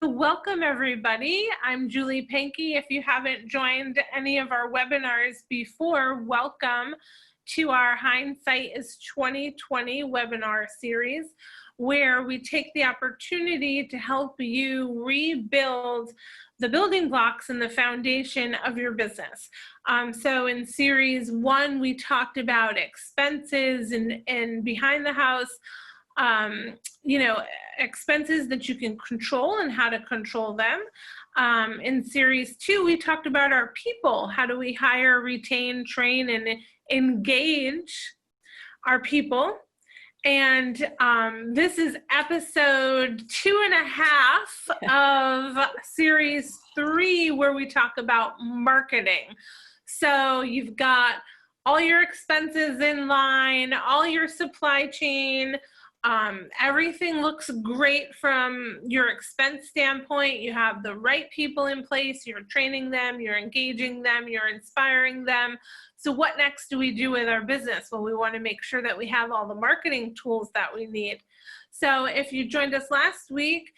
Welcome everybody. I'm JMPankey. If you haven't joined any of our webinars before, welcome to our Hindsight is 2020 webinar series, where we take the opportunity to help you rebuild the building blocks and the foundation of your business. So in series 1, we talked about expenses and behind the house, expenses that you can control and how to control them. In series 2, we talked about our people. How do we hire, retain, train, and engage our people? And this is episode 2.5 of series 3, where we talk about marketing. So you've got all your expenses in line, all your supply chain. Everything looks great from your expense standpoint. You have the right people in place, you're training them, you're engaging them, you're inspiring them. So what next do we do with our business? Well, we want to make sure that we have all the marketing tools that we need. So if you joined us last week,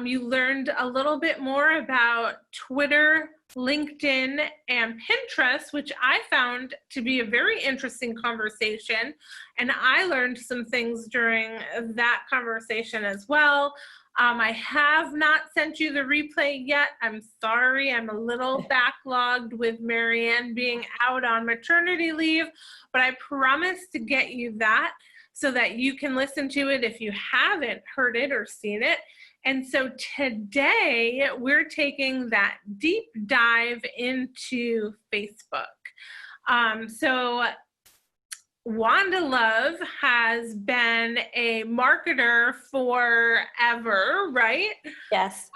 you learned a little bit more about Twitter, LinkedIn, and Pinterest, which I found to be a very interesting conversation. And I learned some things during that conversation as well. I have not sent you the replay yet. I'm sorry, I'm a little backlogged with Marianne being out on maternity leave, but I promise to get you that so that you can listen to it if you haven't heard it or seen it. And so today we're taking that deep dive into Facebook. So Wanda Love has been a marketer forever, right? Yes.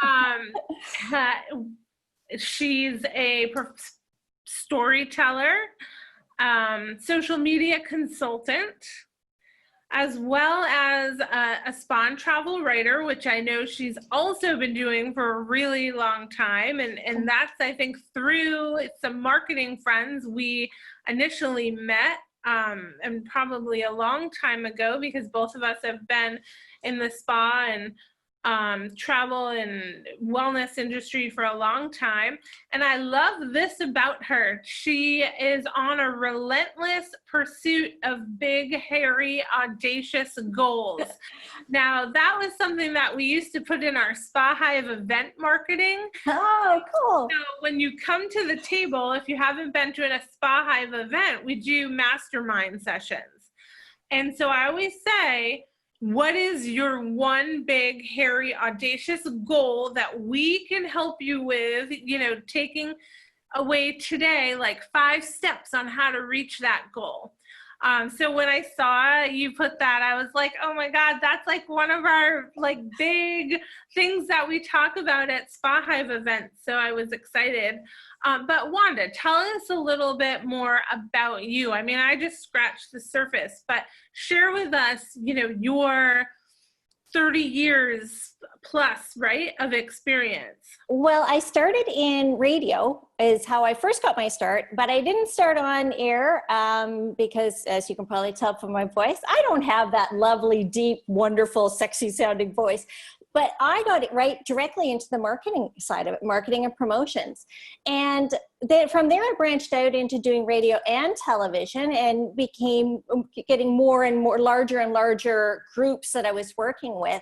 She's a storyteller, social media consultant, as well as a spa and travel writer, which I know she's also been doing for a really long time. And that's, I think, through some marketing friends we initially met, and probably a long time ago, because both of us have been in the spa and travel and wellness industry for a long time. And I love this about her. She is on a relentless pursuit of big, hairy, audacious goals. Now, that was something that we used to put in our SpaHive event marketing. Oh, cool. So when you come to the table, if you haven't been to a SpaHive event, we do mastermind sessions. And so I always say, what is your one big, hairy, audacious goal that we can help you with, taking away today, like 5 steps on how to reach that goal. So when I saw you put that, I was like, oh my God, that's like one of our big things that we talk about at SpaHive events. So I was excited. But Wanda, tell us a little bit more about you. I mean, I just scratched the surface, but share with us, your 30 years plus, right, of experience. Well, I started in radio is how I first got my start, but I didn't start on air because, as you can probably tell from my voice, I don't have that lovely, deep, wonderful, sexy sounding voice. But I got it right directly into the marketing side of it, marketing and promotions. And then from there, I branched out into doing radio and television and became getting more and more larger and larger groups that I was working with.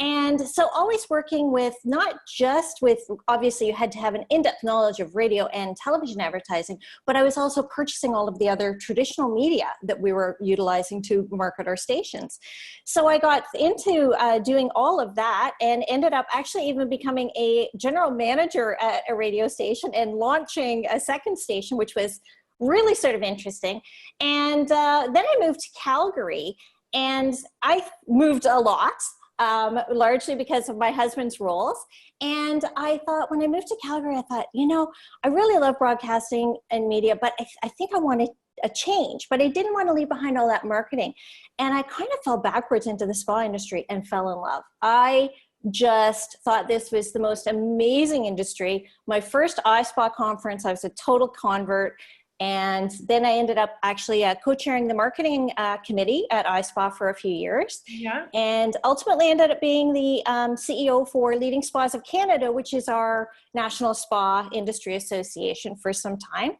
And so always working with, not just with, obviously you had to have an in-depth knowledge of radio and television advertising, but I was also purchasing all of the other traditional media that we were utilizing to market our stations. So I got into doing all of that and ended up actually even becoming a general manager at a radio station and launching a second station, which was really sort of interesting. And then I moved to Calgary, and I moved a lot. Largely because of my husband's roles. And I thought, when I moved to Calgary, I thought, I really love broadcasting and media, but I think I wanted a change, but I didn't want to leave behind all that marketing. And I kind of fell backwards into the spa industry and fell in love. I just thought this was the most amazing industry. My first iSpa conference, I was a total convert. And then I ended up actually co-chairing the marketing committee at iSpa for a few years. Yeah. And ultimately ended up being the CEO for Leading Spas of Canada, which is our national spa industry association, for some time.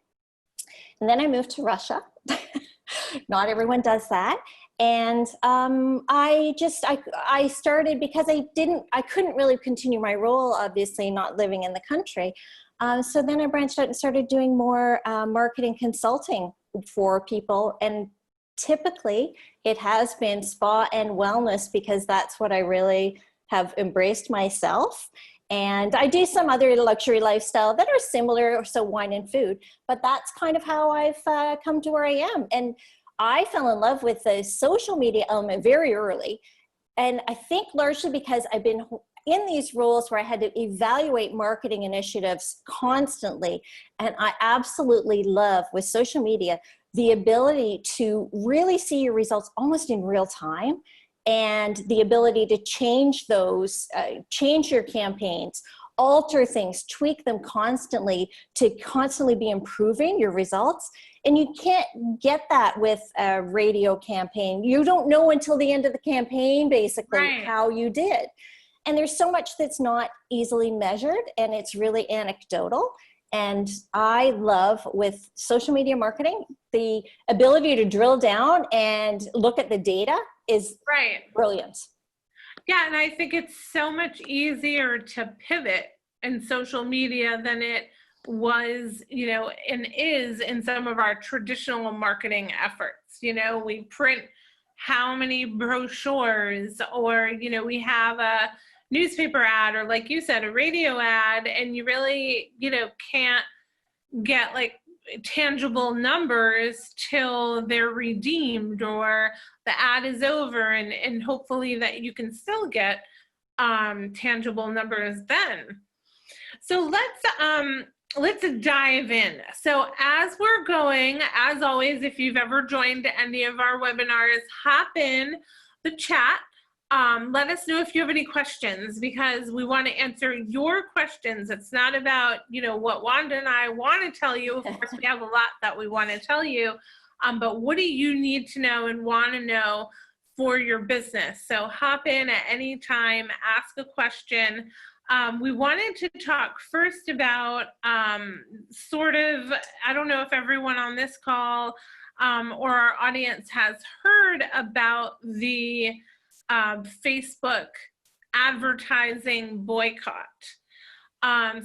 And then I moved to Russia. Not everyone does that. And I started, because I couldn't really continue my role, obviously not living in the country. So then I branched out and started doing more marketing consulting for people. And typically it has been spa and wellness, because that's what I really have embraced myself. And I do some other luxury lifestyle that are similar, so wine and food, but that's kind of how I've come to where I am. And I fell in love with the social media element very early. And I think largely because I've been in these roles where I had to evaluate marketing initiatives constantly. And I absolutely love, with social media, the ability to really see your results almost in real time, and the ability to change those, change your campaigns, alter things, tweak them constantly to constantly be improving your results. And you can't get that with a radio campaign. You don't know until the end of the campaign, basically, Right. how you did. And there's so much that's not easily measured, and it's really anecdotal. And I love, with social media marketing, the ability to drill down and look at the data is brilliant. Yeah, and I think it's so much easier to pivot in social media than it was, and is in some of our traditional marketing efforts. We print how many brochures, or, we have a newspaper ad, or like you said, a radio ad, and you really, can't get like tangible numbers till they're redeemed or the ad is over, and hopefully that you can still get tangible numbers then. So let's dive in. So as we're going, as always, if you've ever joined any of our webinars, hop in the chat. Let us know if you have any questions, because we want to answer your questions. It's not about, what Wanda and I want to tell you. Of course, we have a lot that we want to tell you, but what do you need to know and want to know for your business? So hop in at any time, ask a question. We wanted to talk first about sort of, I don't know if everyone on this call or our audience has heard about the Facebook advertising boycott.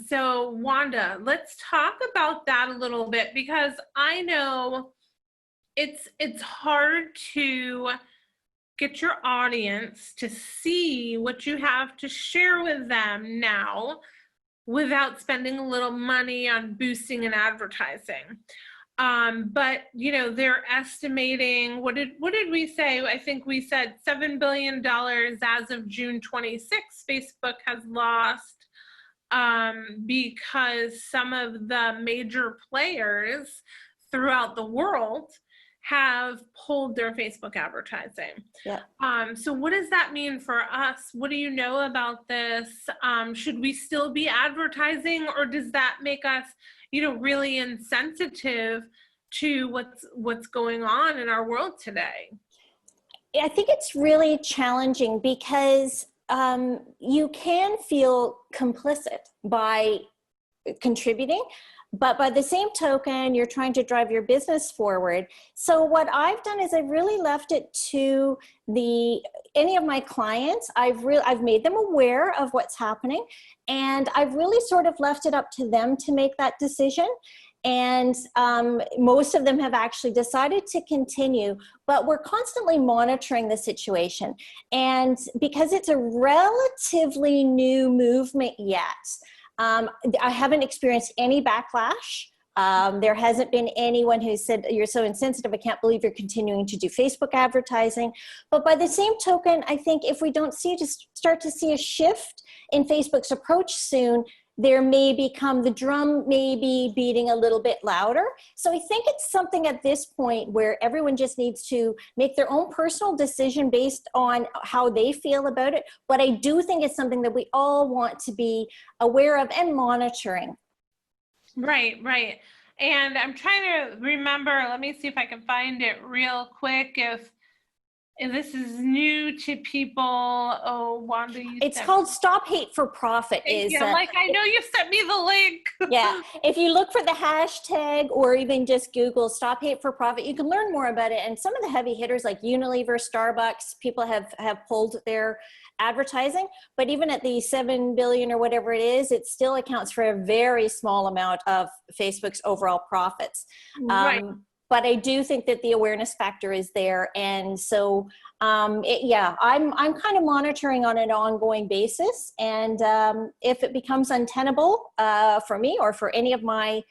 So Wanda, let's talk about that a little bit, because I know it's hard to get your audience to see what you have to share with them now without spending a little money on boosting and advertising. But they're estimating, what did we say? I think we said $7 billion as of June 26th, Facebook has lost, because some of the major players throughout the world have pulled their Facebook advertising. Yeah. So what does that mean for us? What do you know about this? Should we still be advertising, or does that make us, really insensitive to what's going on in our world today? I think it's really challenging, because you can feel complicit by contributing, but by the same token, you're trying to drive your business forward. So what I've done is I've really left it to any of my clients. I've made them aware of what's happening, and I've really sort of left it up to them to make that decision. And most of them have actually decided to continue, but we're constantly monitoring the situation. And because it's a relatively new movement yet, I haven't experienced any backlash. There hasn't been anyone who said, you're so insensitive, I can't believe you're continuing to do Facebook advertising. But by the same token, I think if we don't start to see a shift in Facebook's approach soon, the drum may be beating a little bit louder. So I think it's something at this point where everyone just needs to make their own personal decision based on how they feel about it. But I do think it's something that we all want to be aware of and monitoring. Right. And I'm trying to remember, let me see if I can find it real quick. If this is new to people, oh, Wanda, you It's sent called Stop Hate for Profit. Thank you. I'm like, I know you sent me the link. Yeah, if you look for the hashtag or even just Google Stop Hate for Profit, you can learn more about it. And some of the heavy hitters like Unilever, Starbucks, people have pulled their advertising, but even at the 7 billion or whatever it is, it still accounts for a very small amount of Facebook's overall profits. Right. But I do think that the awareness factor is there. And so, yeah, I'm kind of monitoring on an ongoing basis. And if it becomes untenable for me or for any of my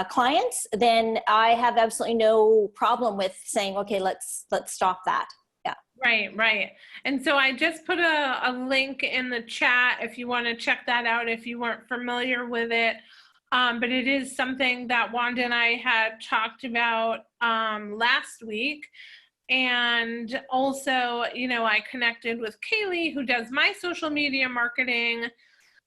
clients, then I have absolutely no problem with saying, okay, let's stop that. Yeah. Right, right. And so I just put a link in the chat if you want to check that out if you weren't familiar with it. But it is something that Wanda and I had talked about last week. And also, you know, I connected with Kaylee, who does my social media marketing.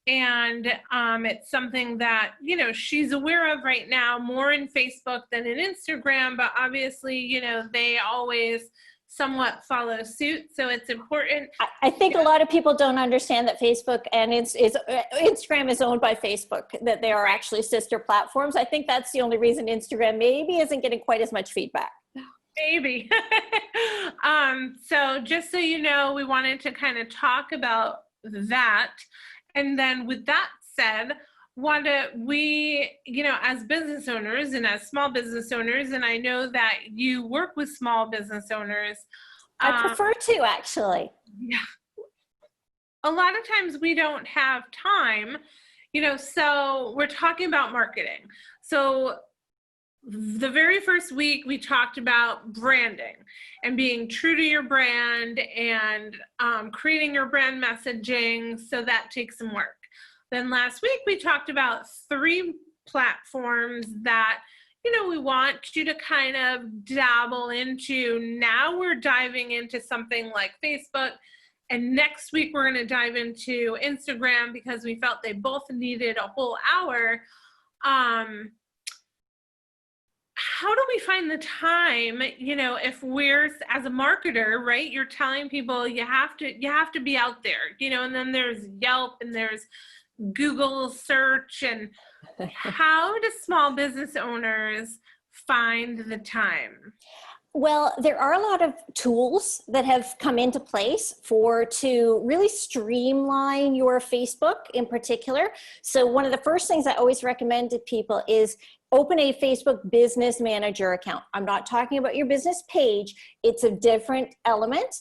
And it's something that, you know, she's aware of right now, more in Facebook than in Instagram. But obviously, you know, they always somewhat follow suit. So it's important. I think a lot of people don't understand that Facebook and Instagram is owned by Facebook, that they are actually sister platforms. I think that's the only reason Instagram maybe isn't getting quite as much feedback. Maybe. So just so you know, we wanted to kind of talk about that. And then with that said, Wanda, we, you know, as business owners and as small business owners, and I know that you work with small business owners. I prefer to, actually. Yeah. A lot of times we don't have time, you know, so we're talking about marketing. So the very first week we talked about branding and being true to your brand and creating your brand messaging. So that takes some work. Then last week we talked about 3 platforms that, you know, we want you to kind of dabble into. Now we're diving into something like Facebook. And next week we're going to dive into Instagram because we felt they both needed a whole hour. How do we find the time, you know, if we're, as a marketer, right, you're telling people you have to be out there, you know, and then there's Yelp and there's Google search, and how do small business owners find the time? Well, there are a lot of tools that have come into place to really streamline your Facebook in particular. So one of the first things I always recommend to people is open a Facebook Business Manager account. I'm not talking about your business page. It's a different element.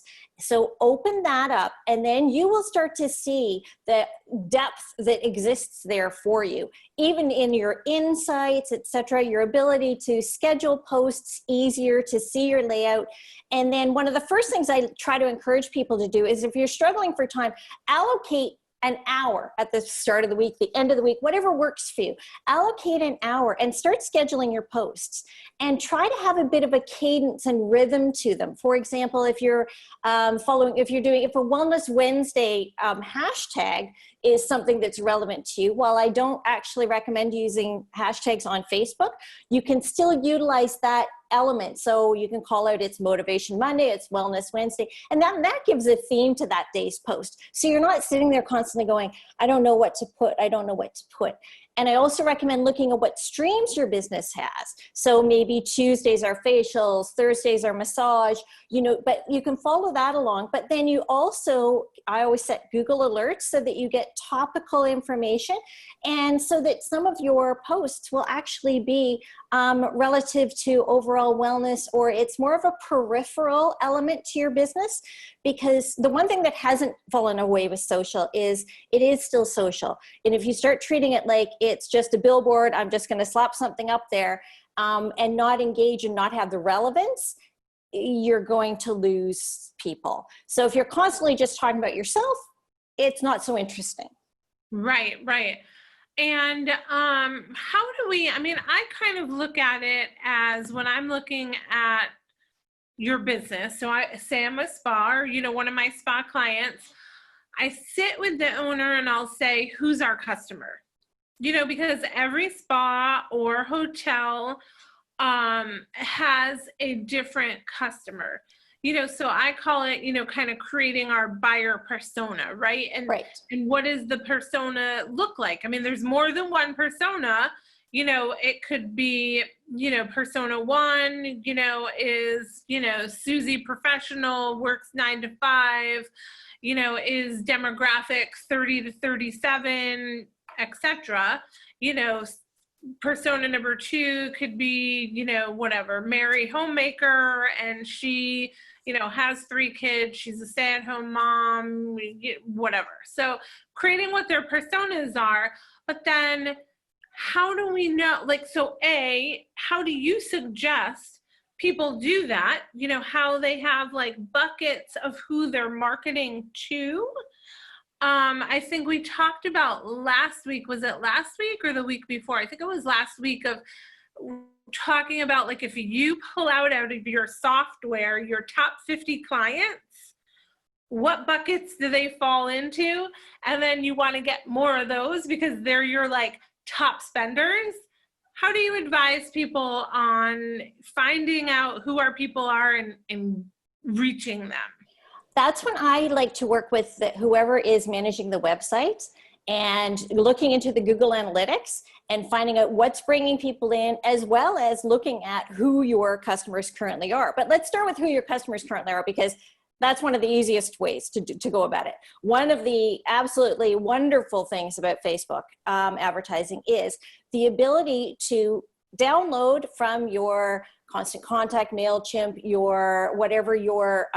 So open that up, and then you will start to see the depth that exists there for you, even in your insights, etc., your ability to schedule posts easier, to see your layout. And then one of the first things I try to encourage people to do is, if you're struggling for time, allocate an hour at the start of the week, the end of the week, whatever works for you. Allocate an hour and start scheduling your posts, and try to have a bit of a cadence and rhythm to them. For example, if you're if a Wellness Wednesday hashtag is something that's relevant to you, while I don't actually recommend using hashtags on Facebook, you can still utilize that element. So you can call out it's Motivation Monday, it's Wellness Wednesday, and that gives a theme to that day's post. So you're not sitting there constantly going, I don't know what to put, I don't know what to put. And I also recommend looking at what streams your business has. So maybe Tuesdays are facials, Thursdays are massage, you know, but you can follow that along. But then you also, I always set Google alerts so that you get topical information, and so that some of your posts will actually be relative to overall wellness, or it's more of a peripheral element to your business. Because the one thing that hasn't fallen away with social is it is still social. And if you start treating it like it's just a billboard, I'm just going to slap something up there, and not engage and not have the relevance, you're going to lose people. So if you're constantly just talking about yourself, it's not so interesting. Right, right. And how do we, I mean, I kind of look at it as when I'm looking at your business. So I say I'm a spa, or, you know, one of my spa clients, I sit with the owner and I'll say, who's our customer? you know, because every spa or hotel has a different customer. You know, so I call it, you know, kind of creating our buyer persona, right? And what does the persona look like? I mean, there's more than one persona. You know, it could be, you know, persona 1, you know, is, you know, Susie professional, works 9 to 5, you know, is demographic 30 to 37, etc. You know, persona number 2 could be, you know, whatever, Mary homemaker, and she, you know, has 3 kids, she's a stay-at-home mom, whatever. So creating what their personas are, but then how do we know, like, so A, how do you suggest people do that? You know, how they have like buckets of who they're marketing to. I think we talked about last week, was it last week or the week before? I think it was last week, of talking about, like, if you pull out of your software your top 50 clients, what buckets do they fall into? And then you want to get more of those because they're your like top spenders. How do you advise people on finding out who our people are and reaching them? That's when I like to work with whoever is managing the website and looking into the Google Analytics and finding out what's bringing people in, as well as looking at who your customers currently are. But let's start with who your customers currently are, because that's one of the easiest ways to go about it. One of the absolutely wonderful things about Facebook advertising is the ability to download from your Constant Contact, MailChimp, your whatever your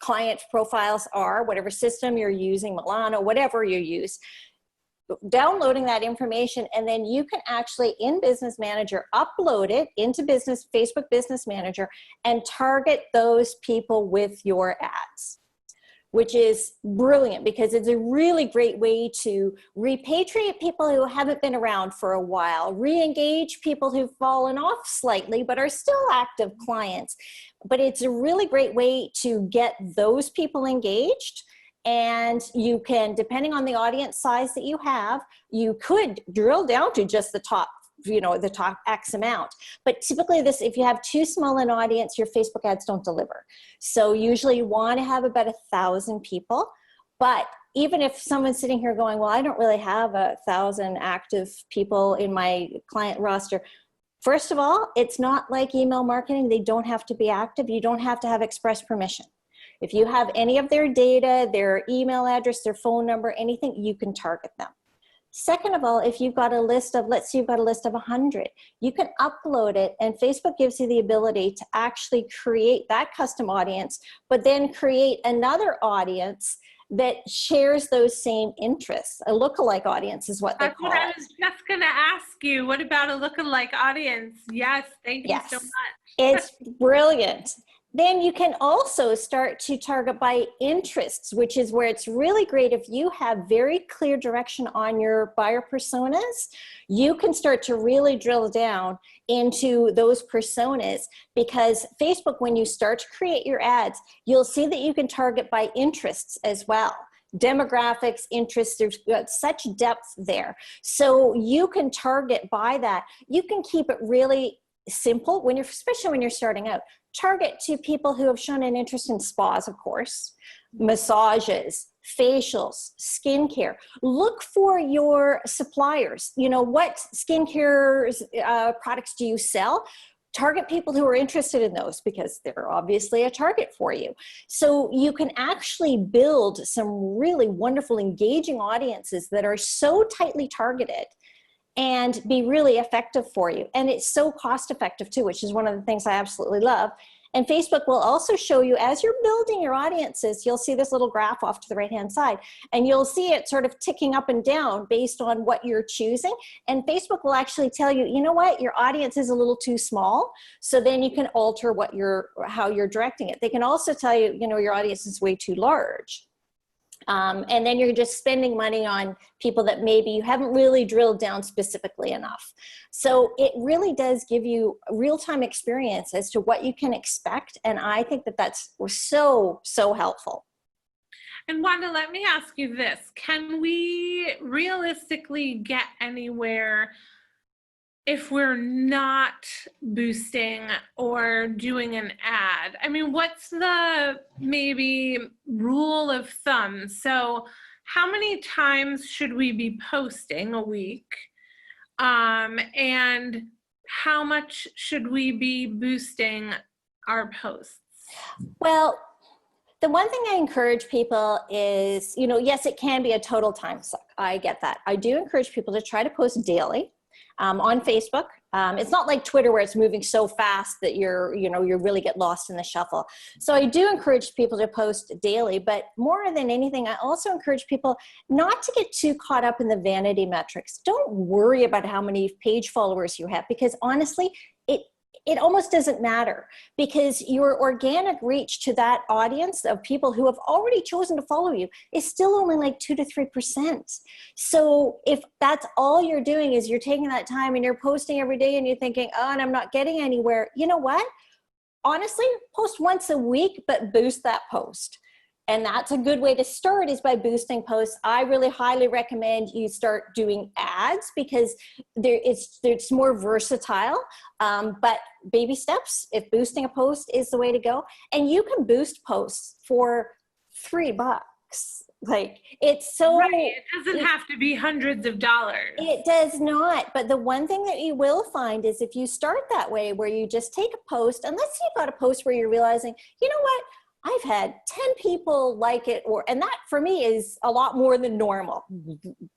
client profiles are, whatever system you're using, Milano, whatever you use, downloading that information, and then you can actually in Business Manager upload it into Facebook Business Manager and target those people with your ads, which is brilliant because it's a really great way to repatriate people who haven't been around for a while, re-engage people who've fallen off slightly but are still active clients. But it's a really great way to get those people engaged. And you can, depending on the audience size that you have, you could drill down to just the top, you know, the top X amount. But typically this, if you have too small an audience, your Facebook ads don't deliver. So usually you want to have about 1,000 people. But even if someone's sitting here going, well, I don't really have 1,000 active people in my client roster. First of all, it's not like email marketing. They don't have to be active. You don't have to have express permission. If you have any of their data, their email address, their phone number, anything, you can target them. Second of all, if you've got a list of, let's say you've got a list of 100, you can upload it, and Facebook gives you the ability to actually create that custom audience, but then create another audience that shares those same interests. A lookalike audience is what they call it. That's what I was just going to ask you. What about a lookalike audience? Yes, thank you so much. It's brilliant. Then you can also start to target by interests, which is where it's really great. If you have very clear direction on your buyer personas, you can start to really drill down into those personas, because Facebook, when you start to create your ads, you'll see that you can target by interests as well. Demographics, interests, there's such depth there. So you can target by that. You can keep it really simple when especially when you're starting out. Target to people who have shown an interest in spas, of course, massages, facials, skincare. Look for your suppliers. You know, what skincare products do you sell? Target people who are interested in those, because they're obviously a target for you. So you can actually build some really wonderful, engaging audiences that are so tightly targeted and be really effective for you. And it's so cost effective too, which is one of the things I absolutely love. And Facebook will also show you, as you're building your audiences, you'll see this little graph off to the right-hand side, and you'll see it sort of ticking up and down based on what you're choosing. And Facebook will actually tell you, you know what, your audience is a little too small. So then you can alter how you're directing it. They can also tell you, you know, your audience is way too large. And then you're just spending money on people that maybe you haven't really drilled down specifically enough. So it really does give you a real-time experience as to what you can expect. And I think that that's so, so helpful. And Wanda, let me ask you this. Can we realistically get anywhere if we're not boosting or doing an ad? I mean, what's the maybe rule of thumb? So how many times should we be posting a week? And how much should we be boosting our posts? Well, the one thing I encourage people is, yes, it can be a total time suck. I get that. I do encourage people to try to post daily on Facebook. It's not like Twitter where it's moving so fast that you really get lost in the shuffle. So I do encourage people to post daily, but more than anything, I also encourage people not to get too caught up in the vanity metrics. Don't worry about how many page followers you have, because honestly, it almost doesn't matter, because your organic reach to that audience of people who have already chosen to follow you is still only like 2 to 3%. So if that's all you're doing is you're taking that time and you're posting every day and you're thinking, oh, and I'm not getting anywhere, you know what? Honestly, post once a week, but boost that post. And that's a good way to start, is by boosting posts. I really highly recommend you start doing ads, because it's more versatile, but baby steps, if boosting a post is the way to go. And you can boost posts for $3. Like, it's so right. It doesn't have to be hundreds of dollars. It does not. But the one thing that you will find is if you start that way, where you just take a post, and let's say you've got a post where you're realizing, you know what? I've had 10 people like it, and that for me is a lot more than normal.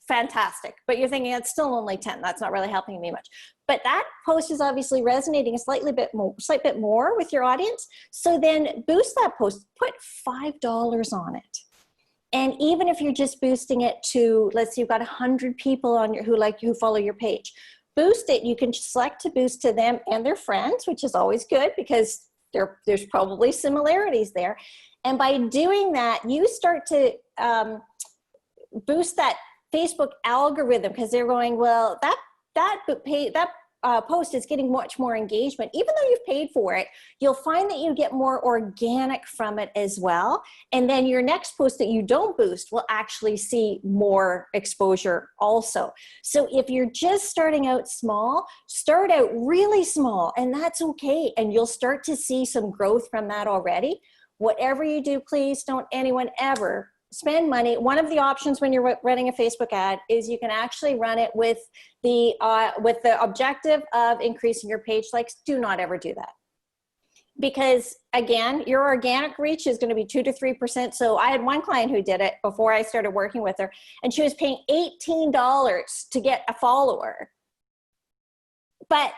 Fantastic. But you're thinking it's still only 10. That's not really helping me much. But that post is obviously resonating a slight bit more with your audience. So then boost that post, put $5 on it. And even if you're just boosting it to, let's say you've got 100 people on who follow your page, boost it. You can select to boost to them and their friends, which is always good, because there's probably similarities there. And by doing that, you start to boost that Facebook algorithm, because they're going, well, that post is getting much more engagement. Even though you've paid for it, you'll find that you get more organic from it as well. And then your next post that you don't boost will actually see more exposure also. So if you're just starting out small, start out really small, and that's okay. And you'll start to see some growth from that already. Whatever you do, please don't anyone ever spend money. One of the options when you're running a Facebook ad is you can actually run it with the objective of increasing your page likes. Do not ever do that, because again, your organic reach is going to be 2 to 3%. So I had one client who did it before I started working with her, and she was paying $18 to get a follower, but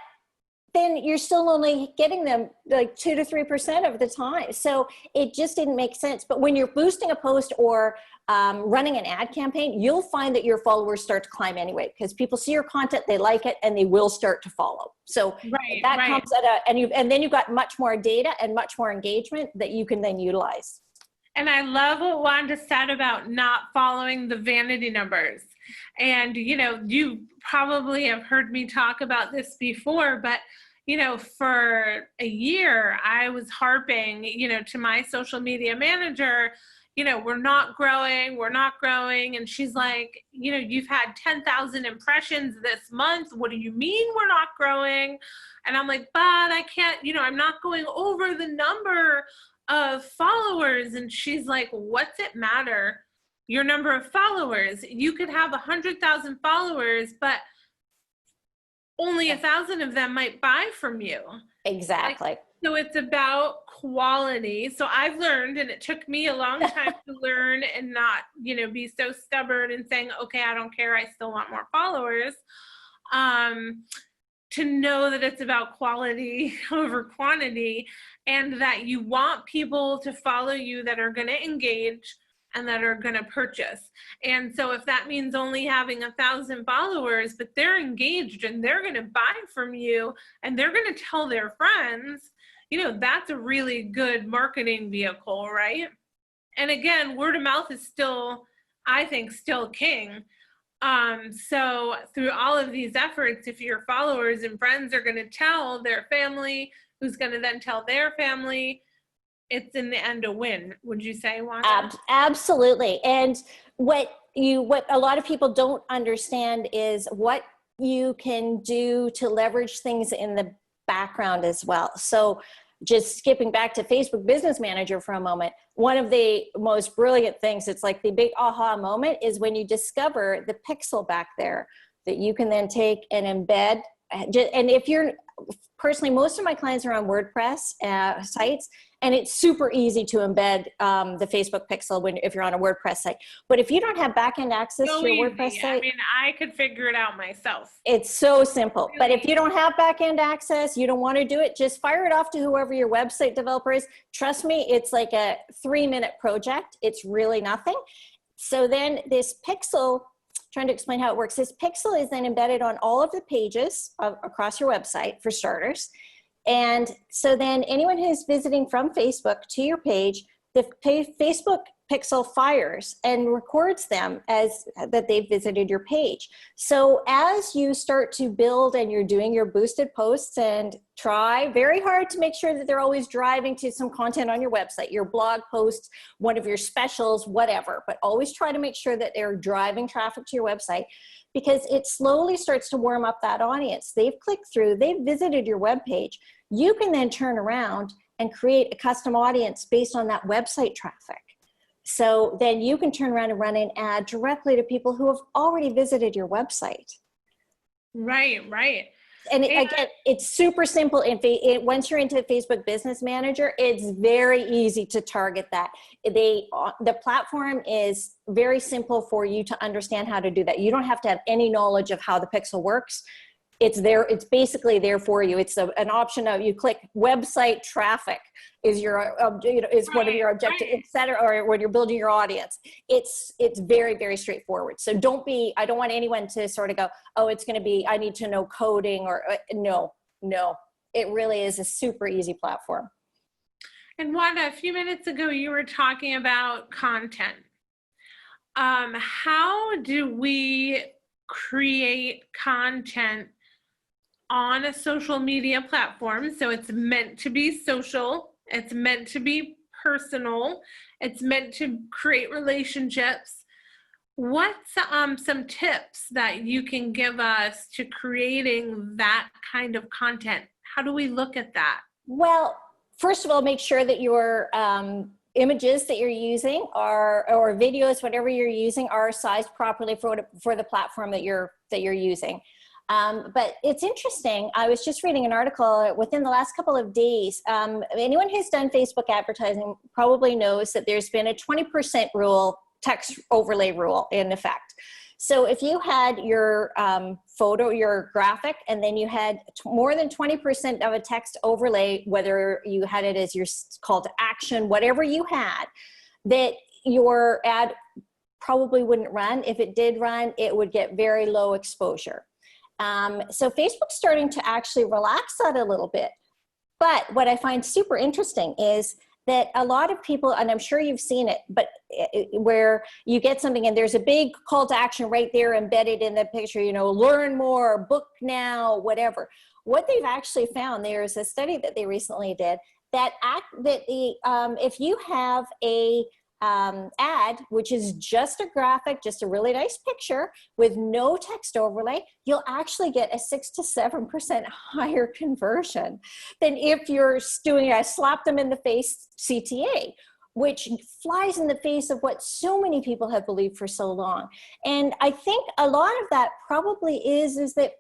then you're still only getting them like 2 to 3% of the time. So it just didn't make sense. But when you're boosting a post or running an ad campaign, you'll find that your followers start to climb anyway, because people see your content, they like it, and they will start to follow. So that comes at and then you've got much more data and much more engagement that you can then utilize. And I love what Wanda said about not following the vanity numbers. And, you probably have heard me talk about this before, but, for a year, I was harping, to my social media manager, we're not growing. And she's like, you've had 10,000 impressions this month. What do you mean we're not growing? And I'm like, but I can't, I'm not going over the number of followers. And she's like, what's it matter? Your number of followers. You could have 100,000 followers, but only 1,000 of them might buy from you. Exactly. So it's about quality. So I've learned, and it took me a long time to learn and not, be so stubborn and saying, okay, I don't care, I still want more followers. To know that it's about quality over quantity, and that you want people to follow you that are going to engage and that are going to purchase. And so if that means only having 1,000 followers, but they're engaged and they're going to buy from you and they're going to tell their friends, that's a really good marketing vehicle, right? And again, word of mouth is still, I think, still king. So through all of these efforts, if your followers and friends are going to tell their family, who's going to then tell their family, it's in the end a win. Would you say, Wanda? Absolutely. And what a lot of people don't understand is what you can do to leverage things in the background as well. So just skipping back to Facebook Business Manager for a moment, one of the most brilliant things, it's like the big aha moment, is when you discover the pixel back there that you can then take and embed. And if you're, personally, most of my clients are on WordPress sites, and it's super easy to embed the Facebook pixel if you're on a WordPress site. But if you don't have backend access to your WordPress site, I mean, I could figure it out myself. it's so simple. But if you don't have backend access, you don't want to do it, just fire it off to whoever your website developer is. Trust me, it's like a 3-minute project. It's really nothing. So then this pixel, trying to explain how it works, this pixel is then embedded on all of the pages across your website, for starters. And so then anyone who's visiting from Facebook to your page, the Facebook pixel fires and records them as that they've visited your page. So as you start to build and you're doing your boosted posts, and try very hard to make sure that they're always driving to some content on your website, your blog posts, one of your specials, whatever, but always try to make sure that they're driving traffic to your website, because it slowly starts to warm up that audience. They've clicked through, they've visited your web page. You can then turn around and create a custom audience based on that website traffic. So then you can turn around and run an ad directly to people who have already visited your website. Right, right. And again, it's super simple. Once you're into Facebook Business Manager, it's very easy to target that. The platform is very simple for you to understand how to do that. You don't have to have any knowledge of how the pixel works. It's there. It's basically there for you. It's an option of, you click website traffic is your, is one of your objectives, et cetera, or when you're building your audience. It's very, very straightforward. So I don't want anyone to sort of go, oh, it's going to be, I need to know coding, or no. It really is a super easy platform. And Wanda, a few minutes ago, you were talking about content. How do we create content on a social media platform? So it's meant to be social, it's meant to be personal, it's meant to create relationships. What's some tips that you can give us to creating that kind of content? How do we look at that? Well, first of all, make sure that your images that you're using or videos, whatever you're using, are sized properly for the platform that you're using. But it's interesting. I was just reading an article within the last couple of days. Anyone who's done Facebook advertising probably knows that there's been a 20% rule, text overlay rule in effect. So if you had your photo, your graphic, and then you had more than 20% of a text overlay, whether you had it as your call to action, whatever you had, that your ad probably wouldn't run. If it did run, it would get very low exposure. So Facebook's starting to actually relax that a little bit. But what I find super interesting is that a lot of people, and I'm sure you've seen it, but where you get something and there's a big call to action right there embedded in the picture, learn more, book now, whatever. What they've actually found, there's a study that they recently did, that if you have a ad, which is just a graphic, just a really nice picture with no text overlay, you'll actually get a 6 to 7% higher conversion than if you're doing a slap them in the face CTA, which flies in the face of what so many people have believed for so long. And I think a lot of that probably is that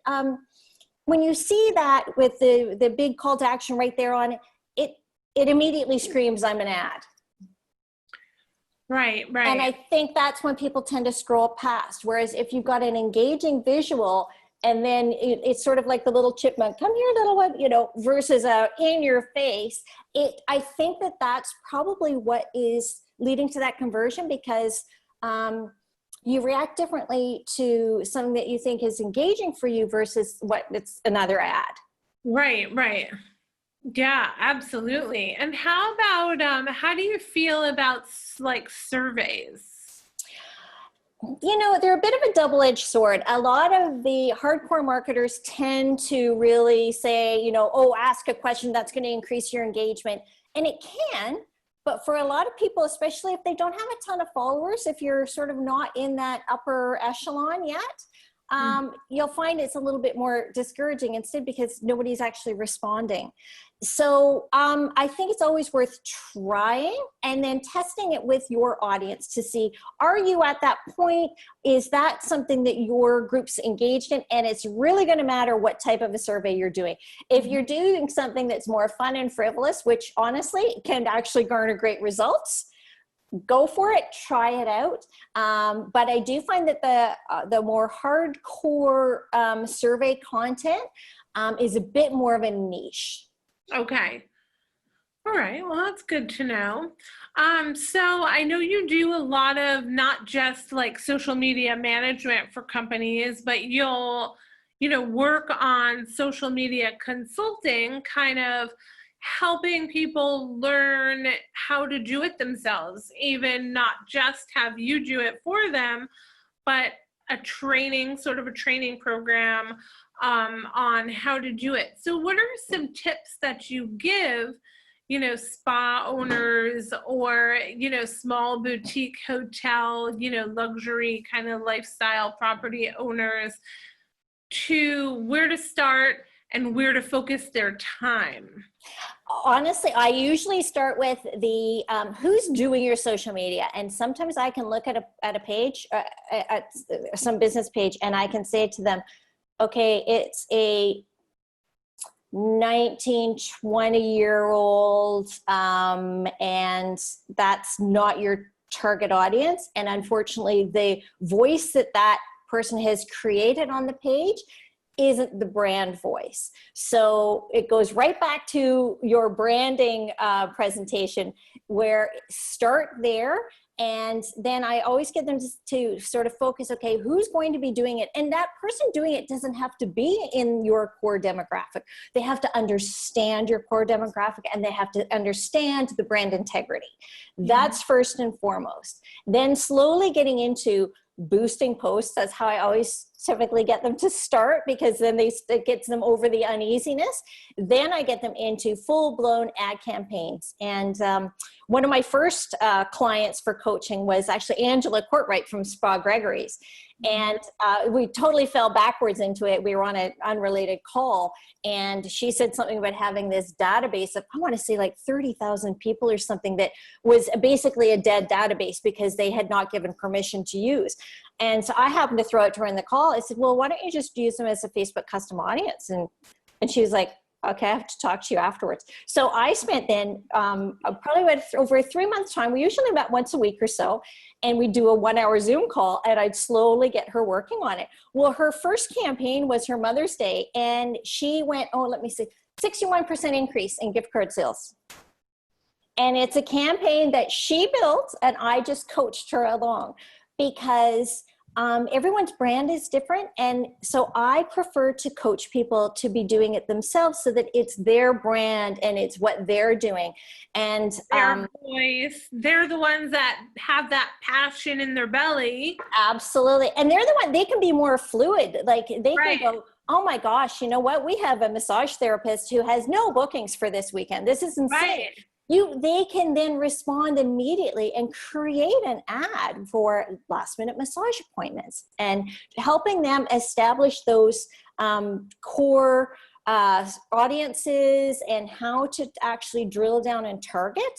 when you see that with the big call to action right there on it, it immediately screams, I'm an ad. Right. And I think that's when people tend to scroll past. Whereas if you've got an engaging visual, and then it's sort of like the little chipmunk, come here, little one, versus in your face, I think that's probably what is leading to that conversion, because you react differently to something that you think is engaging for you versus what it's another ad. Right. Yeah, absolutely. And how about, how do you feel about like surveys? They're a bit of a double-edged sword. A lot of the hardcore marketers tend to really say, ask a question that's going to increase your engagement. And it can, But for a lot of people, especially if they don't have a ton of followers, if you're sort of not in that upper echelon yet, you'll find it's a little bit more discouraging instead because nobody's actually responding. So I think it's always worth trying and then testing it with your audience to see, are you at that point? Is that something that your group's engaged in? And it's really going to matter what type of a survey you're doing. If you're doing something that's more fun and frivolous, which honestly can actually garner great results, go for it, try it out. But I do find that the more hardcore survey content is a bit more of a niche. Okay. All right. Well, that's good to know. So I know you do a lot of not just like social media management for companies, but you'll, work on social media consulting, kind of helping people learn how to do it themselves, even not just have you do it for them, but sort of a training program on how to do it. So what are some tips that you give, spa owners or, small boutique hotel, luxury kind of lifestyle property owners to where to start and where to focus their time? Honestly, I usually start with the who's doing your social media, and sometimes I can look at a page, at some business page, and I can say to them, okay, it's a 19, 20-year-old, and that's not your target audience. And unfortunately, the voice that person has created on the page isn't the brand voice. So it goes right back to your branding presentation, where start there. And then I always get them to sort of focus, okay, who's going to be doing it? And that person doing it doesn't have to be in your core demographic. They have to understand your core demographic, and they have to understand the brand integrity. That's first and foremost. Then slowly getting into boosting posts. That's how I always typically get them to start, because then it gets them over the uneasiness. Then I get them into full-blown ad campaigns. And one of my first clients for coaching was actually Angela Courtwright from Spa Gregory's. And we totally fell backwards into it. We were on an unrelated call, and she said something about having this database of, I want to say like 30,000 people or something, that was basically a dead database because they had not given permission to use. And so I happened to throw it to her in the call. I said, well, why don't you just use them as a Facebook custom audience? And she was like, okay, I have to talk to you afterwards. So I spent then probably over a 3 month time. We usually met once a week or so, and we'd do a 1 hour Zoom call, and I'd slowly get her working on it. Well, her first campaign was her Mother's Day, and she went, 61% increase in gift card sales. And it's a campaign that she built, and I just coached her along, because everyone's brand is different. And so I prefer to coach people to be doing it themselves, so that it's their brand and it's what they're doing. And their voice, they're the ones that have that passion in their belly. Absolutely. And they're the one, they can be more fluid. Like they can go, oh my gosh, you know what? We have a massage therapist who has no bookings for this weekend. This is insane. Right. They can then respond immediately and create an ad for last minute massage appointments, and helping them establish those core audiences and how to actually drill down and target.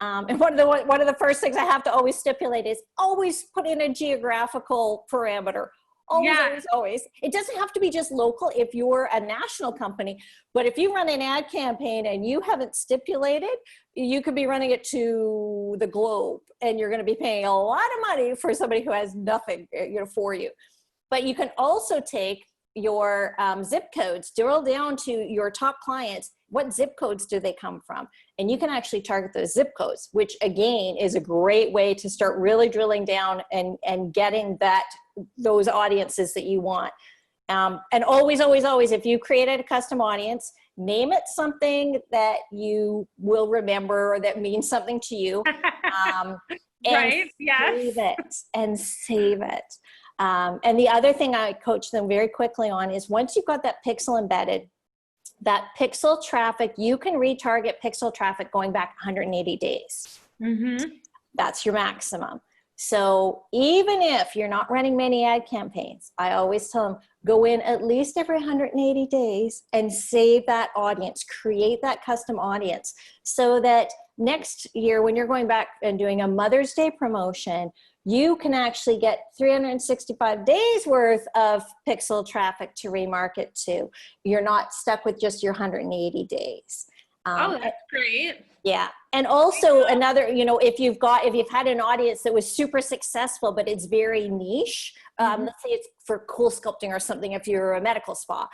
And one of the first things I have to always stipulate is always put in a geographical parameter. Always. It doesn't have to be just local if you're a national company, but if you run an ad campaign and you haven't stipulated, you could be running it to the globe, and you're going to be paying a lot of money for somebody who has nothing, for you. But you can also take your zip codes, drill down to your top clients. What zip codes do they come from? And you can actually target those zip codes, which again is a great way to start really drilling down and getting those audiences that you want. And always, if you created a custom audience, name it something that you will remember or that means something to you. Right, yes. Save it. And the other thing I coach them very quickly on is, once you've got that pixel embedded, that pixel traffic, you can retarget pixel traffic going back 180 days. That's your maximum. So even if you're not running many ad campaigns, I always tell them, go in at least every 180 days and save that audience, create that custom audience, so that next year when you're going back and doing a Mother's Day promotion, you can actually get 365 days worth of pixel traffic to remarket to. You're not stuck with just your 180 days. Oh, that's great. Yeah. And also another, you know, if you've had an audience that was super successful, but it's very niche, let's say it's for cool sculpting or something, if you're a medical spa.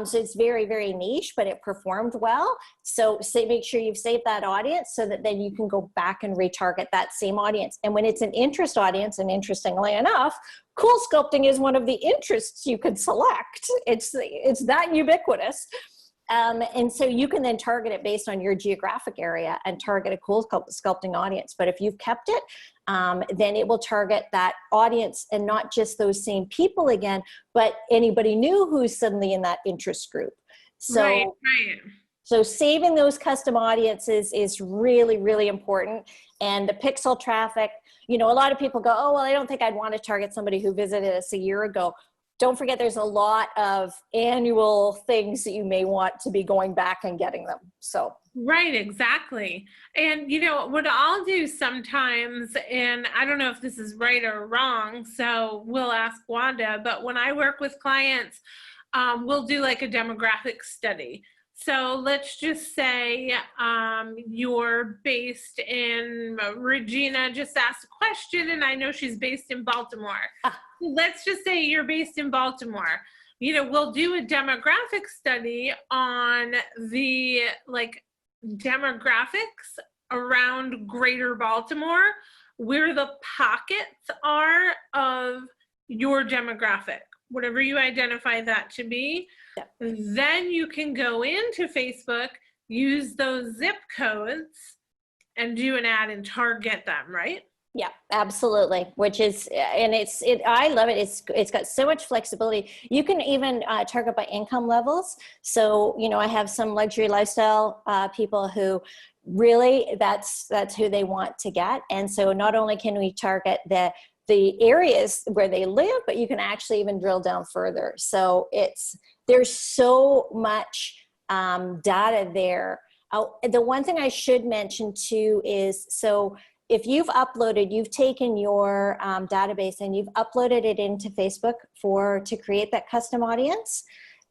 So it's very, very niche, but it performed well. So make sure you've saved that audience so that then you can go back and retarget that same audience. And when it's an interest audience, and interestingly enough, cool sculpting is one of the interests you could select. It's that ubiquitous. And so you can then target it based on your geographic area and target a cool sculpting audience. But if you've kept it, then it will target that audience and not just those same people again, but anybody new who's suddenly in that interest group. So, right. So saving those custom audiences is really, really important. And the pixel traffic, you know, a lot of people go, oh, well, I don't think I'd want to target somebody who visited us a year ago. Don't forget, there's a lot of annual things that you may want to be going back and getting them. So. Right, exactly. And, you know, what I'll do sometimes, and I don't know if this is right or wrong, so we'll ask Wanda, but when I work with clients, we'll do like a demographic study. So let's just say you're based in, Regina just asked a question, and I know she's based in Baltimore. Let's just say you're based in Baltimore. You know, we'll do a demographic study on the demographics around greater Baltimore, where the pockets are of your demographic, whatever you identify that to be. Yeah. Then you can go into Facebook, use those zip codes, and do an ad and target them, right? Yeah, absolutely. Which is, and I love it. It's got so much flexibility. You can even target by income levels. So, you know, I have some luxury lifestyle people who really that's who they want to get. And so not only can we target the areas where they live, but you can actually even drill down further. So there's so much data there. The one thing I should mention too is, so if you've taken your database and you've uploaded it into Facebook to create that custom audience,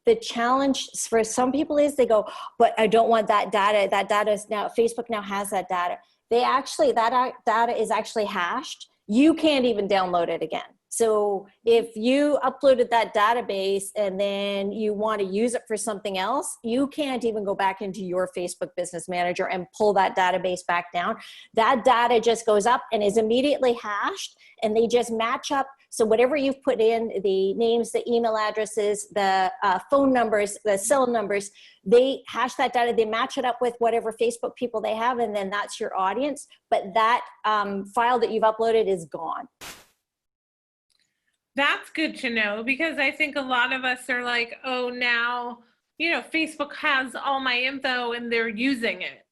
the challenge for some people is they go, but I don't want that data. That data is now, Facebook now has that data. That data is actually hashed. You can't even download it again. So if you uploaded that database and then you want to use it for something else, you can't even go back into your Facebook Business Manager and pull that database back down. That data just goes up and is immediately hashed, and they just match up. So whatever you've put in, the names, the email addresses, the phone numbers, the cell numbers, they hash that data, they match it up with whatever Facebook people they have, and then that's your audience. But that file that you've uploaded is gone. That's good to know, because I think a lot of us are like, oh, now, you know, Facebook has all my info and they're using it.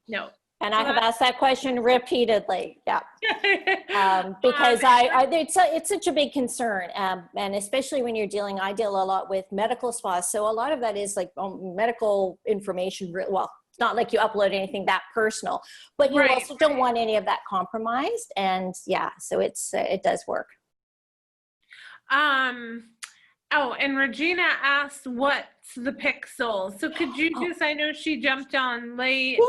No. And I have asked that question repeatedly. Yeah. Because it's such a big concern. And especially when I deal a lot with medical spas. So a lot of that is like medical information. Well, it's not like you upload anything that personal, but you also don't want any of that compromised. And yeah, so it does work. Oh, and Regina asked, what's the pixel? So could you just, I know she jumped on late,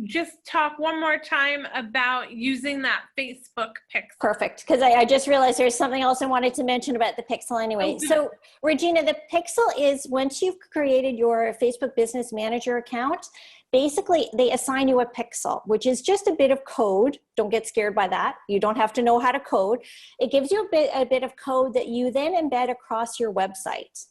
just talk one more time about using that Facebook pixel. Perfect, because I just realized there's something else I wanted to mention about the pixel anyway. Okay. So Regina, the pixel is, once you've created your Facebook Business Manager account, basically they assign you a pixel, which is just a bit of code. Don't get scared by that. You don't have to know how to code. It gives you a bit of code that you then embed across your website.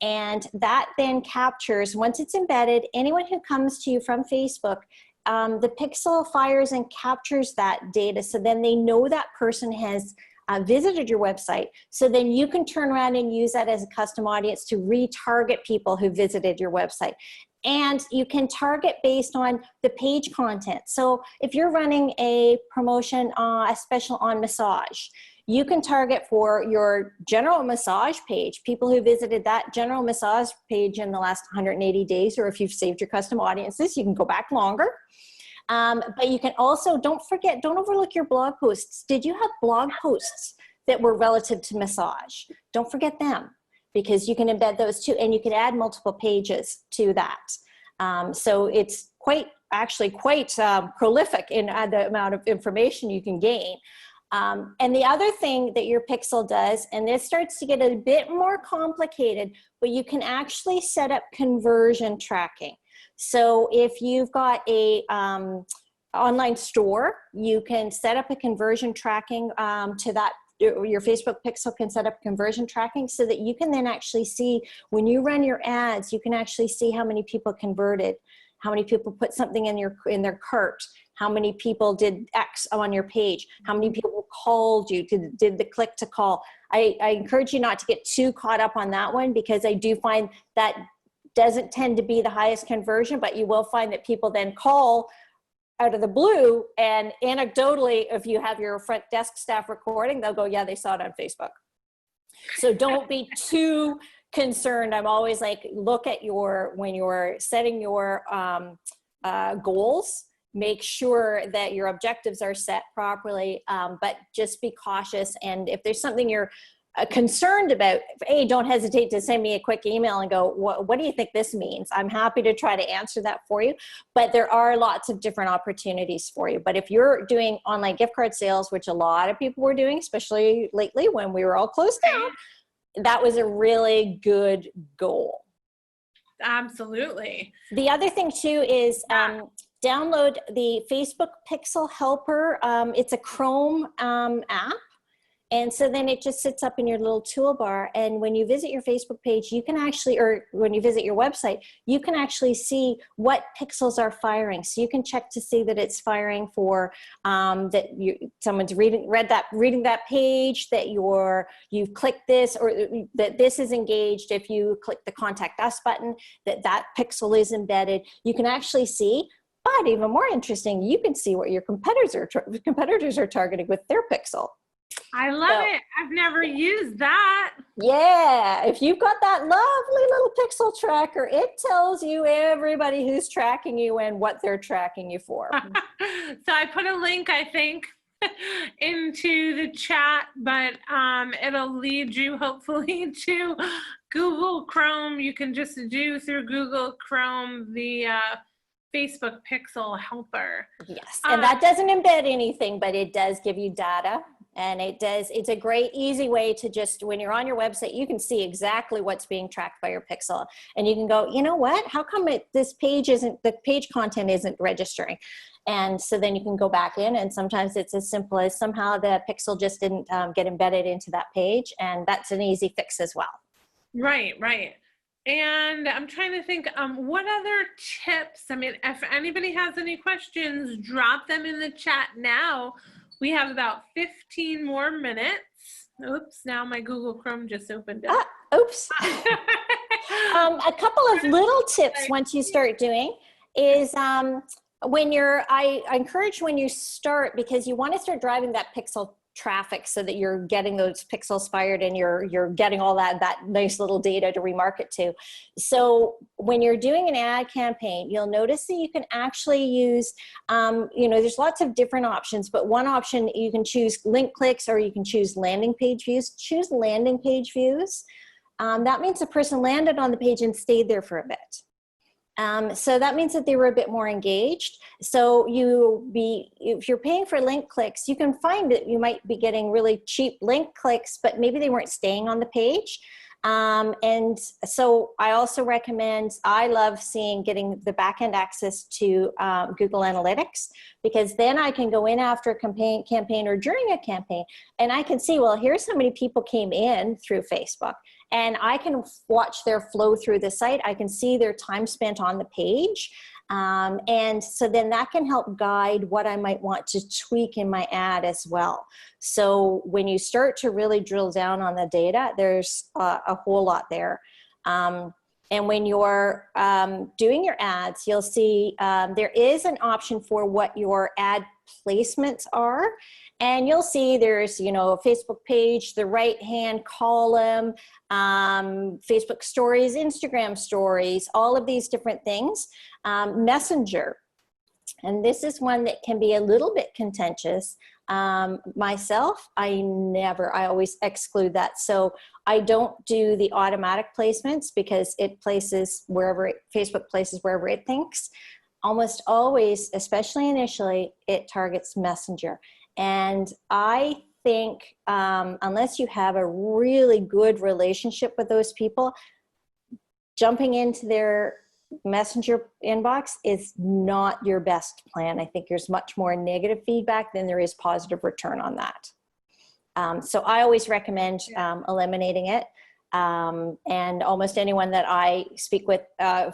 And that then captures, once it's embedded, anyone who comes to you from Facebook, the pixel fires and captures that data. So then they know that person has visited your website. So then you can turn around and use that as a custom audience to retarget people who visited your website. And you can target based on the page content. So if you're running a promotion, a special on massage, you can target for your general massage page, people who visited that general massage page in the last 180 days, or if you've saved your custom audiences, you can go back longer. But you can also, don't overlook your blog posts. Did you have blog posts that were relative to massage? Don't forget them, because you can embed those too, and you can add multiple pages to that. So it's actually quite prolific in the amount of information you can gain. And the other thing that your pixel does, and this starts to get a bit more complicated, but you can actually set up conversion tracking. So if you've got a online store, you can set up a conversion tracking to that. Your Facebook pixel can set up conversion tracking so that you can then actually see, when you run your ads, you can actually see how many people converted, how many people put something in their cart, how many people did X on your page, how many people called you, did the click to call. I encourage you not to get too caught up on that one, because I do find that doesn't tend to be the highest conversion, but you will find that people then call out of the blue, and anecdotally, if you have your front desk staff recording, they'll go, yeah, they saw it on Facebook. So don't be too concerned. I'm always like, look at when you're setting your goals, make sure that your objectives are set properly, but just be cautious. And if there's something you're concerned about, don't hesitate to send me a quick email and go, what do you think this means? I'm happy to try to answer that for you. But there are lots of different opportunities for you. But if you're doing online gift card sales, which a lot of people were doing, especially lately when we were all closed down, that was a really good goal. Absolutely. The other thing too is download the Facebook Pixel Helper. It's a Chrome app. And so then it just sits up in your little toolbar. And when you visit your Facebook page, you can actually, or when you visit your website, you can actually see what pixels are firing. So you can check to see that it's firing for someone's reading that page, that you've clicked this, or that this is engaged. If you click the Contact Us button, that pixel is embedded. You can actually see. But even more interesting, you can see what your competitors are targeting with their pixel. I love it. I've never used that. Yeah. If you've got that lovely little pixel tracker, it tells you everybody who's tracking you and what they're tracking you for. So I put a link, I think, into the chat, but it'll lead you hopefully to Google Chrome. You can just do through Google Chrome the Facebook Pixel Helper. Yes. And that doesn't embed anything, but it does give you data. And it's a great, easy way to just, when you're on your website, you can see exactly what's being tracked by your pixel. And you can go, you know what, how come the page content isn't registering? And so then you can go back in, and sometimes it's as simple as somehow the pixel just didn't get embedded into that page. And that's an easy fix as well. Right, right. And I'm trying to think, what other tips? I mean, if anybody has any questions, drop them in the chat now. We have about 15 more minutes. Oops, now my Google Chrome just opened up. Oops. A couple of little tips once you start doing is I encourage when you start, because you want to start driving that pixel traffic so that you're getting those pixels fired and you're getting all that nice little data to remarket to. So when you're doing an ad campaign, you'll notice that you can actually use, there's lots of different options, but one option, you can choose link clicks or you can choose landing page views. Choose landing page views. That means the person landed on the page and stayed there for a bit. So that means that they were a bit more engaged. So if you're paying for link clicks, you can find that you might be getting really cheap link clicks, but maybe they weren't staying on the page. And so I also recommend, I love getting the backend access to Google Analytics, because then I can go in after a campaign or during a campaign, and I can see, well, here's how many people came in through Facebook. And I can watch their flow through the site. I can see their time spent on the page. And so then that can help guide what I might want to tweak in my ad as well. So when you start to really drill down on the data, there's a whole lot there. And when you're doing your ads, you'll see there is an option for what your ad placements are. And you'll see there's, you know, a Facebook page, the right-hand column, Facebook stories, Instagram stories, all of these different things. Messenger. And this is one that can be a little bit contentious. Myself, I always exclude that. So I don't do the automatic placements because it places wherever, Facebook places wherever it thinks. Almost always, especially initially, it targets Messenger. And I think unless you have a really good relationship with those people, jumping into their Messenger inbox is not your best plan. I think there's much more negative feedback than there is positive return on that. So I always recommend eliminating it. And almost anyone that I speak with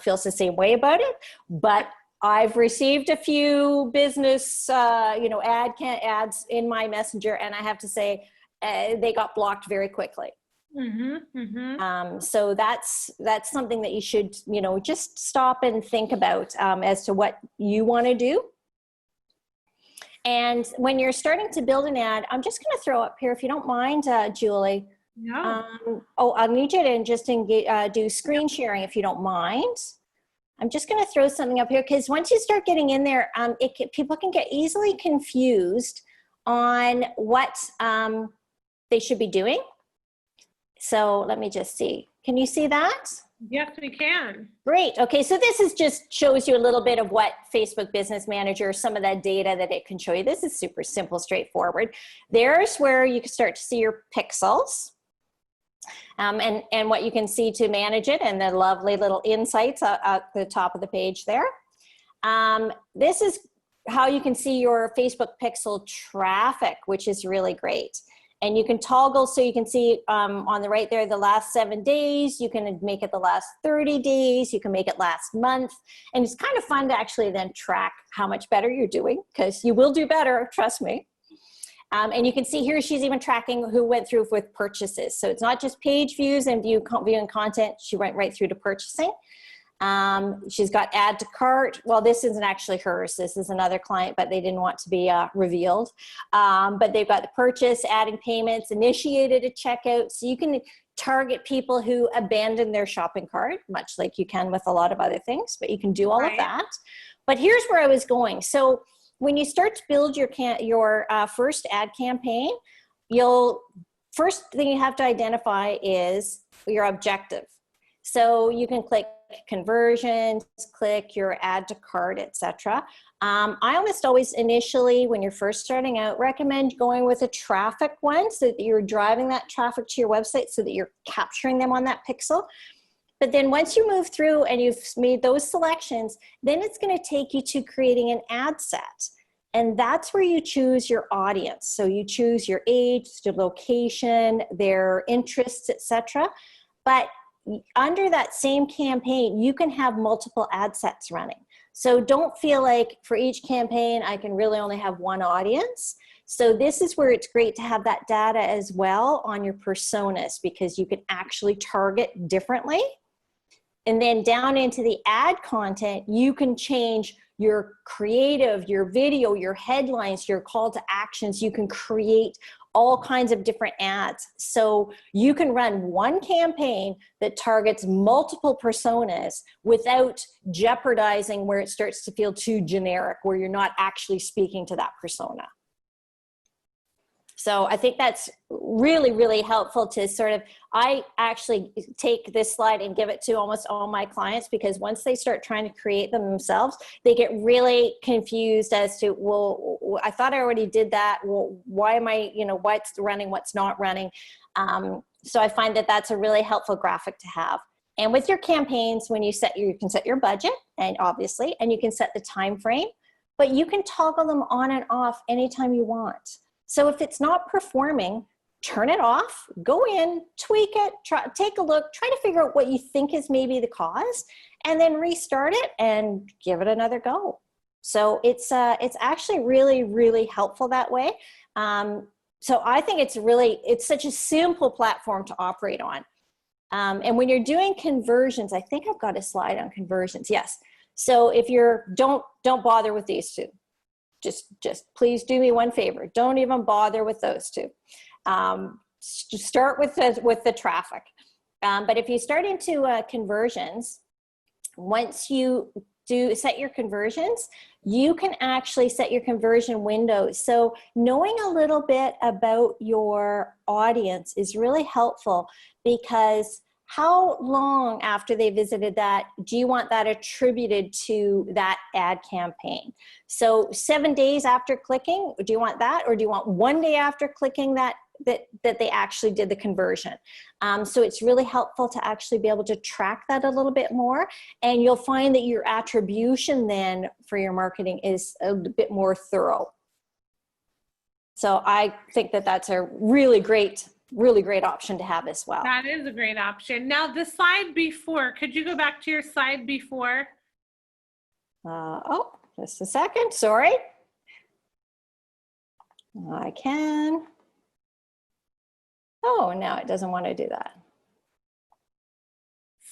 feels the same way about it. But I've received a few business, you know, ads in my Messenger, and I have to say they got blocked very quickly. So that's something that you should, you know, just stop and think about as to what you want to do. And when you're starting to build an ad, I'm just going to throw up here, if you don't mind, Julie. No. I'll need you to just do screen sharing if you don't mind. I'm just going to throw something up here because once you start getting in there, people can get easily confused on what they should be doing. So let me just see. Can you see that? Yes, we can. Great. Okay, so this is just shows you a little bit of what Facebook Business Manager, some of that data that it can show you. This is super simple, straightforward. There's where you can start to see your pixels. And what you can see to manage it, and the lovely little insights at the top of the page there. This is how you can see your Facebook pixel traffic, which is really great. And you can toggle so you can see on the right there the last 7 days. You can make it the last 30 days. You can make it last month. And it's kind of fun to actually then track how much better you're doing, because you will do better, trust me. And you can see here she's even tracking who went through with purchases. So it's not just page views and viewing content. She went right through to purchasing. She's got add to cart. Well, this isn't actually hers. This is another client, but they didn't want to be revealed. But they've got the purchase, adding payments, initiated a checkout. So you can target people who abandon their shopping cart, much like you can with a lot of other things, but you can do all of that. But here's where I was going. So when you start to build your first ad campaign, first thing you have to identify is your objective. So you can click conversions, click your add to cart, etc. I almost always initially, when you're first starting out, recommend going with a traffic one so that you're driving that traffic to your website so that you're capturing them on that pixel. But then once you move through and you've made those selections, then it's going to take you to creating an ad set. And that's where you choose your audience. So you choose your age, your location, their interests, etc. But under that same campaign, you can have multiple ad sets running. So don't feel like for each campaign, I can really only have one audience. So this is where it's great to have that data as well on your personas, because you can actually target differently. And then down into the ad content, you can change your creative, your video, your headlines, your call to actions. You can create all kinds of different ads. So you can run one campaign that targets multiple personas without jeopardizing where it starts to feel too generic, where you're not actually speaking to that persona. So I think that's really, really helpful to sort of, I actually take this slide and give it to almost all my clients, because once they start trying to create them themselves, they get really confused as to, well, I thought I already did that. Well, why am I, what's running, what's not running? So I find that that's a really helpful graphic to have. And with your campaigns, when you can set your budget, and obviously, and you can set the time frame, but you can toggle them on and off anytime you want. So if it's not performing, turn it off, go in, tweak it, take a look, try to figure out what you think is maybe the cause, and then restart it and give it another go. So it's actually really, really helpful that way. So I think it's such a simple platform to operate on. And when you're doing conversions, I think I've got a slide on conversions. Yes. So if you're, don't bother with these two. Just please do me one favor. Don't even bother with those two. Start with the traffic. But if you start into conversions, once you set your conversions, you can actually set your conversion windows. So knowing a little bit about your audience is really helpful, because how long after they visited that do you want that attributed to that ad campaign? So 7 days after clicking, do you want that? Or do you want 1 day after clicking that they actually did the conversion? So it's really helpful to actually be able to track that a little bit more. And you'll find that your attribution then for your marketing is a bit more thorough. So I think that that's a really great option to have as well. That is a great option. Now the slide before, could you go back to your slide before? Oh, just a second, sorry. I can. Oh, no, it doesn't want to do that.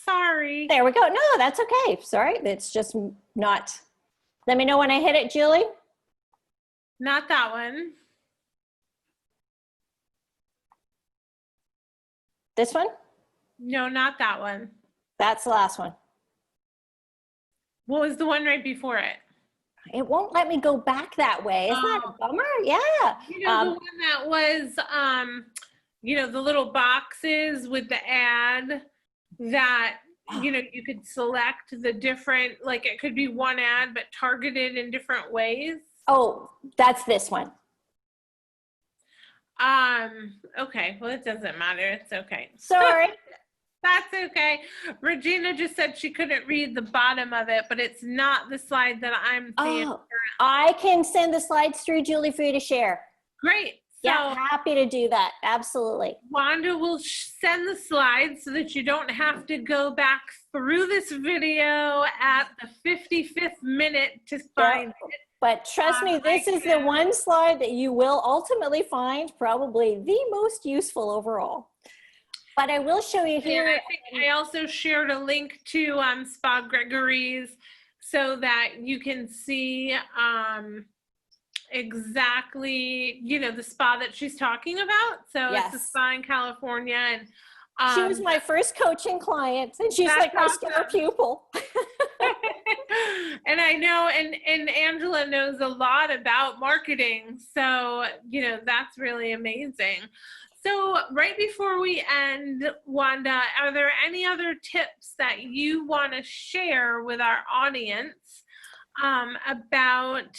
Sorry. There we go. No, that's okay. Sorry, it's just not. Let me know when I hit it, Julie. Not that one. This one? No, not that one. That's the last one. What was the one right before it? It won't let me go back that way. Isn't that a bummer? Yeah. You know, the one that was, you know, the little boxes with the ad that, you know, you could select the different, like it could be one ad, but targeted in different ways. Oh, that's this one. Okay, well, it doesn't matter. It's okay. Sorry. That's okay. Regina just said she couldn't read the bottom of it, but it's not the slide that I'm seeing. Oh, I can send the slides through, Julie, for you to share. Great. So Yeah, happy to do that. Absolutely. Wanda will send the slides so that you don't have to go back through this video at the 55th minute to find it. But trust me, this is the one slide that you will ultimately find probably the most useful overall. But I will show you here. And I think I also shared a link to Spa Gregory's so that you can see exactly, you know, the spa that she's talking about. So Yes. it's a spa in California. And she was my first coaching client, and she's like my star pupil. And I know, and Angela knows a lot about marketing. So, you know, that's really amazing. So right before we end, Wanda, are there any other tips that you want to share with our audience about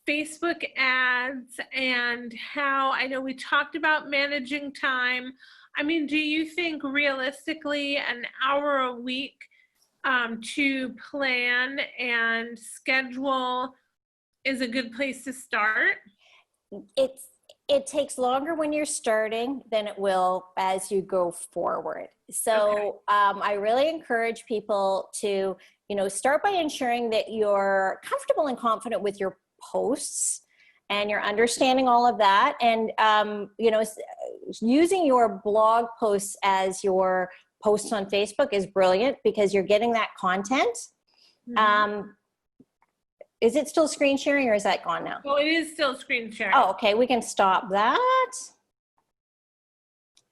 Facebook ads and how, I know we talked about managing time. I mean, do you think realistically an hour a week to plan and schedule is a good place to start? It takes longer when you're starting than it will as you go forward. So Okay. I really encourage people to, you know, start by ensuring that you're comfortable and confident with your posts and you're understanding all of that. And, you know, using your blog posts as your posts on Facebook is brilliant because you're getting that content. Mm-hmm. Is it still screen sharing or is that gone now? Oh, it is still screen sharing. Oh, okay. We can stop that.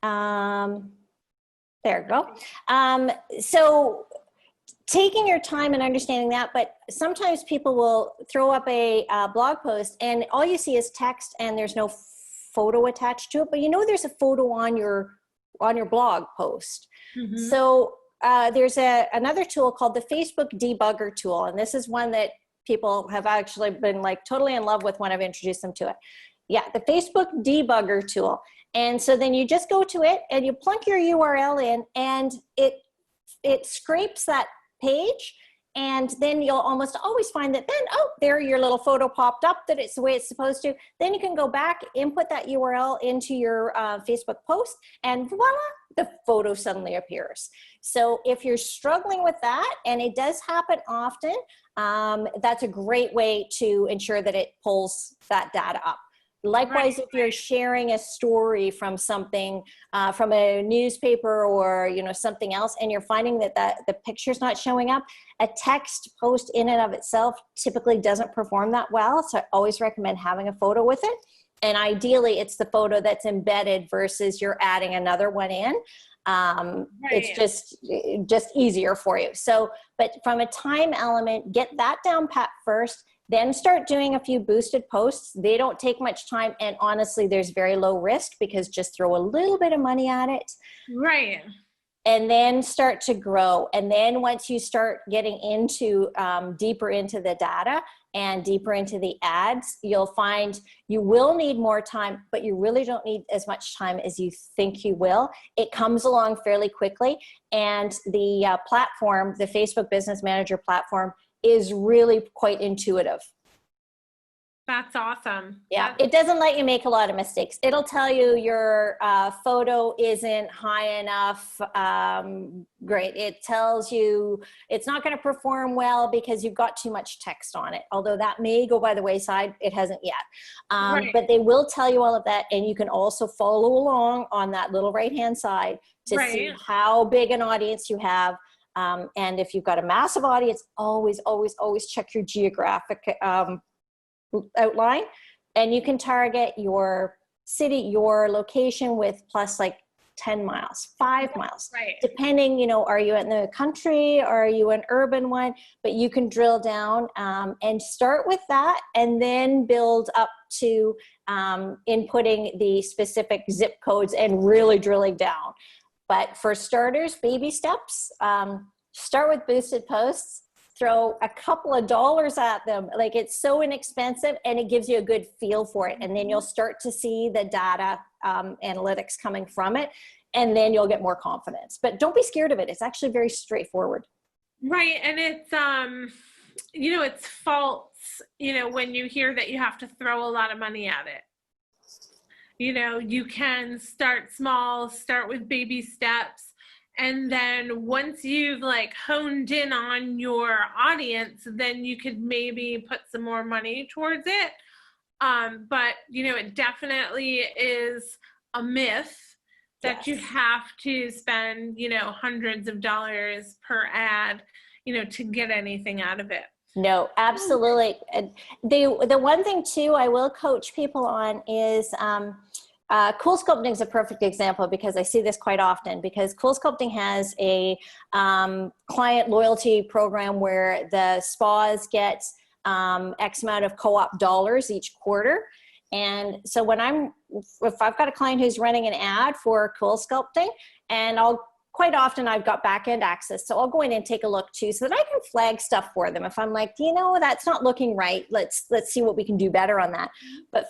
There we go. So taking your time and understanding that, but sometimes people will throw up a blog post and all you see is text and there's no photo attached to it, but you know there's a photo on your blog post. Mm-hmm. So there's another tool called the Facebook Debugger tool, and this is one that people have actually been like totally in love with when I've introduced them to it. Yeah, the Facebook Debugger tool. And so then you just go to it and you plunk your URL in and it scrapes that page. And then you'll almost always find that then, oh, there your little photo popped up that it's the way it's supposed to. Then you can go back, input that URL into your Facebook post, and voila, the photo suddenly appears. So if you're struggling with that, and it does happen often, that's a great way to ensure that it pulls that data up. Likewise, if you're sharing a story from something, from a newspaper or, you know, something else, and you're finding that the picture's not showing up, a text post in and of itself typically doesn't perform that well. So I always recommend having a photo with it. And ideally, it's the photo that's embedded versus you're adding another one in. It's just easier for you. So, but from a time element, get that down pat first, then start doing a few boosted posts. They don't take much time. And honestly, there's very low risk because just throw a little bit of money at it. Right. And then start to grow. And then once you start getting into deeper into the data and deeper into the ads, you'll find you will need more time, but you really don't need as much time as you think you will. It comes along fairly quickly. And the platform, the Facebook Business Manager platform, is really quite intuitive. That's awesome. Yeah, it doesn't let you make a lot of mistakes. It'll tell you your photo isn't high enough. Great. It tells you it's not going to perform well because you've got too much text on it. Although that may go by the wayside, it hasn't yet. But they will tell you all of that, and you can also follow along on that little right-hand side to see how big an audience you have. And if you've got a massive audience, always, always, always check your geographic outline, and you can target your city, your location with plus like 10 miles, 5 miles, depending, you know, are you in the country or are you an urban one? But you can drill down and start with that, and then build up to inputting the specific zip codes and really drilling down. But for starters, baby steps, start with boosted posts. Throw a couple of dollars at them. Like, it's so inexpensive, and it gives you a good feel for it. And then you'll start to see the data analytics coming from it, and then you'll get more confidence. But don't be scared of it. It's actually very straightforward. Right. And it's, you know, it's false, you know, when you hear that you have to throw a lot of money at it. You know, you can start small, start with baby steps. And then once you've like honed in on your audience, then you could maybe put some more money towards it. But, you know, it definitely is a myth that you have to spend, you know, hundreds of dollars per ad, you know, to get anything out of it. No, absolutely. The one thing too, I will coach people on is, Cool Sculpting is a perfect example because I see this quite often, because Cool Sculpting has a client loyalty program where the spas get X amount of co-op dollars each quarter. And so if I've got a client who's running an ad for Cool Sculpting, and quite often I've got back-end access, so I'll go in and take a look too, so that I can flag stuff for them. If I'm like, you know, that's not looking right, let's see what we can do better on that. But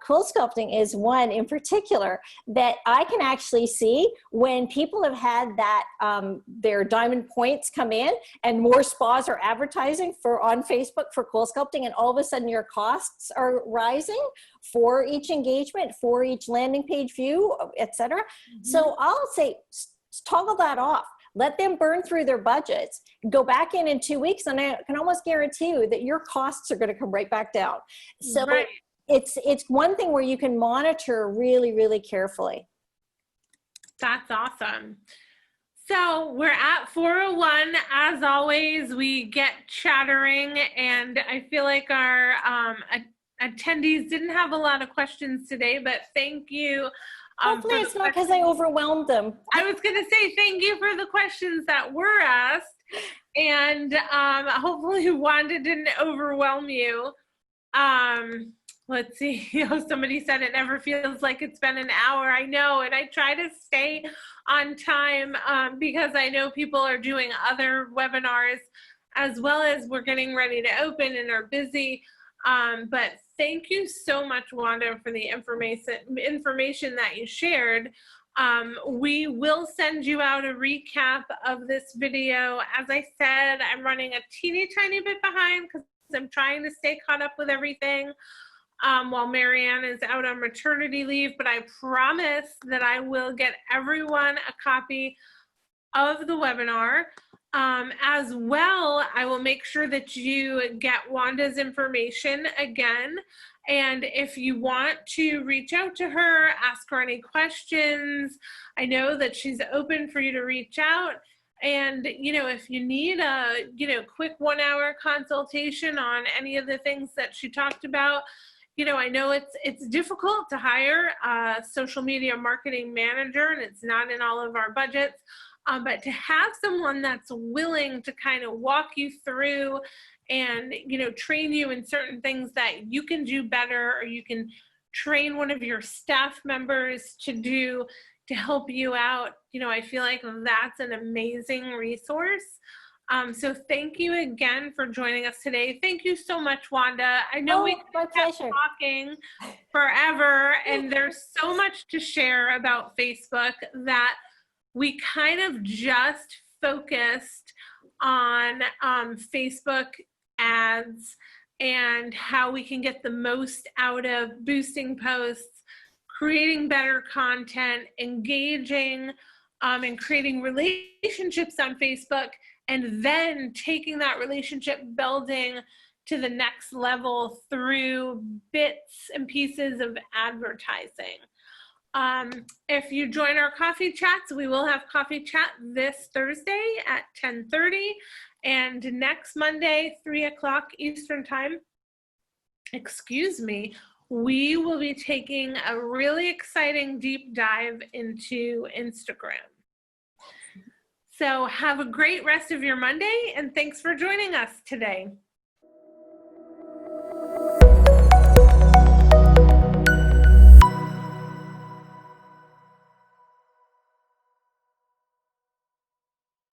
Cool Sculpting is one in particular that I can actually see when people have had that their diamond points come in, and more spas are advertising on Facebook for Cool Sculpting, and all of a sudden your costs are rising for each engagement, for each landing page view, etc. So I'll say, toggle that off. Let them burn through their budgets. Go back in 2 weeks, and I can almost guarantee you that your costs are going to come right back down. So it's one thing where you can monitor really, really carefully. That's awesome. So we're at 4:01. As always, we get chattering, and I feel like our attendees didn't have a lot of questions today, but thank you. Hopefully it's not because I overwhelmed them. I was going to say thank you for the questions that were asked, and hopefully Wanda didn't overwhelm you. Let's see. You know, somebody said it never feels like it's been an hour. I know, and I try to stay on time because I know people are doing other webinars as well as we're getting ready to open and are busy. But thank you so much, Wanda, for the information that you shared. We will send you out a recap of this video. As I said, I'm running a teeny tiny bit behind because I'm trying to stay caught up with everything while Marianne is out on maternity leave, but I promise that I will get everyone a copy of the webinar. As well, I will make sure that you get Wanda's information again, And if you want to reach out to her, ask her any questions, I know that she's open for you to reach out. And, if you need a, quick 1-hour consultation on any of the things that she talked about, I know it's difficult to hire a social media marketing manager, and it's not in all of our budgets, but to have someone that's willing to kind of walk you through and, train you in certain things that you can do better, or you can train one of your staff members to do to help you out, I feel like that's an amazing resource. So thank you again for joining us today. Thank you so much, Wanda. I know we could keep talking forever, and there's so much to share about Facebook that we kind of just focused on Facebook ads and how we can get the most out of boosting posts, creating better content, engaging, and creating relationships on Facebook, and then taking that relationship building to the next level through bits and pieces of advertising. If you join our coffee chats, we will have coffee chat this Thursday at 10:30, and next Monday, 3 o'clock Eastern time, we will be taking a really exciting deep dive into Instagram. So have a great rest of your Monday, and thanks for joining us today.